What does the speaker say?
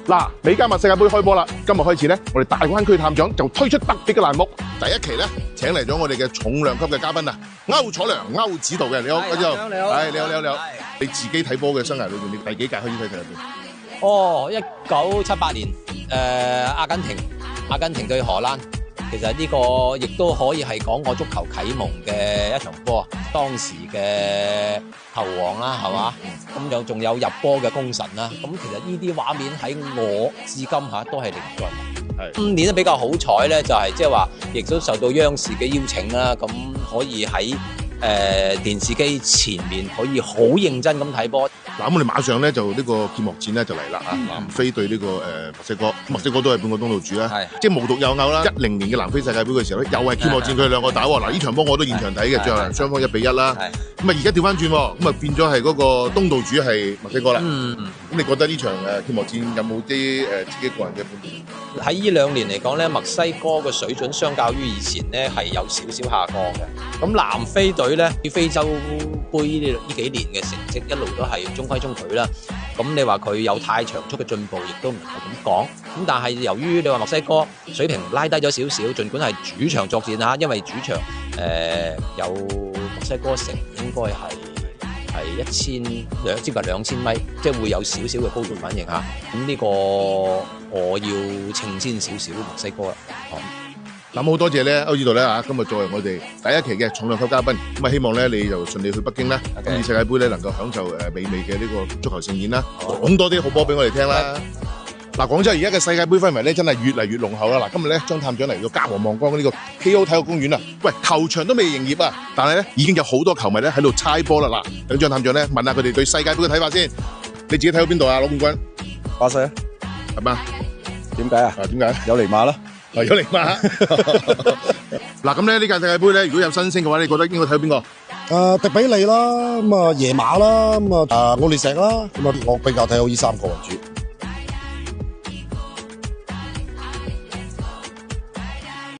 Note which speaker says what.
Speaker 1: 嗱，美加墨世界盃開波啦！今日開始咧，我哋大灣區探長就推出特別嘅欄目，第一期咧請嚟咗我哋嘅重量級嘅嘉賓啊，歐楚良歐指導嘅，你好，歐指導，係你好，你自己睇波嘅生涯裏邊，你第幾屆開始睇體育盃？
Speaker 2: 哦，1978年，阿根廷對荷蘭，其實呢個亦都可以係講我足球啟蒙嘅一場波，當時嘅球王啦，係嘛？咁又仲有入波嘅功臣啦，咁其實呢啲畫面喺我至今都係歷歷在目。今年都比較好彩咧，就係即係話，亦都受到央視嘅邀請啦，咁可以喺電視機前面可以好認真咁睇波。
Speaker 1: 嗱，咁我哋馬上咧就呢個揭幕戰咧就嚟啦啊！南非對呢個墨西哥，墨西哥都係半個東道主啦，即係無獨有偶啦。10年嘅南非世界盃嘅時候咧，又係揭幕戰佢哋兩個打喎。嗱，呢場波我都現場睇嘅，最後雙方1-1啦。咁啊，而家調翻轉，咁啊變咗係嗰個東道主係墨西哥啦。咁你覺得呢場揭幕戰有冇啲自己個人嘅判斷？
Speaker 2: 喺呢2年嚟講咧，墨西哥嘅水準相較於以前咧係有少少下降嘅。咁南非隊咧喺非洲盃呢幾年嘅成績一路都係中規中矩啦。咁你話佢有太長足嘅進步，亦都唔係咁講。咁但係由於你話墨西哥水平拉低咗少少，儘管係主場作戰嚇，因為主場有墨西哥城應該係接近2000米，即係會有少少嘅高度反應嚇。咁呢個我要稱先少少墨西哥啦。
Speaker 1: 咁好多謝咧歐指導咧嚇，今日作為我哋第一期嘅重量級嘉賓，咁啊希望咧你就順利去北京啦，今次世界盃咧能夠享受美味嘅呢個足球盛宴啦，講多啲好波俾我哋聽啦。嗱，廣州而家嘅世界盃氛圍咧真係越嚟越濃厚啦！嗱，今日咧張探長嚟到嘉禾望崗呢個 KO 體育公園啊，喂，球場都未營業啊，但係咧已經有好多球迷咧喺度猜波啦！嗱，等張探長咧問下佢哋對世界盃嘅睇法先。你自己睇到邊度啊？攞冠軍？
Speaker 3: 巴西啊？
Speaker 1: 係嘛？
Speaker 3: 點解啊？
Speaker 1: 點解？
Speaker 3: 有尼馬啦。
Speaker 1: 有尼馬。嗱，咁咧呢屆世界盃咧，如果有新星嘅話，你覺得應該睇到邊個？
Speaker 3: 迪比利啦，咁啊耶馬啦，咁啊奧利石啦，咁啊我比較睇好呢3個為主。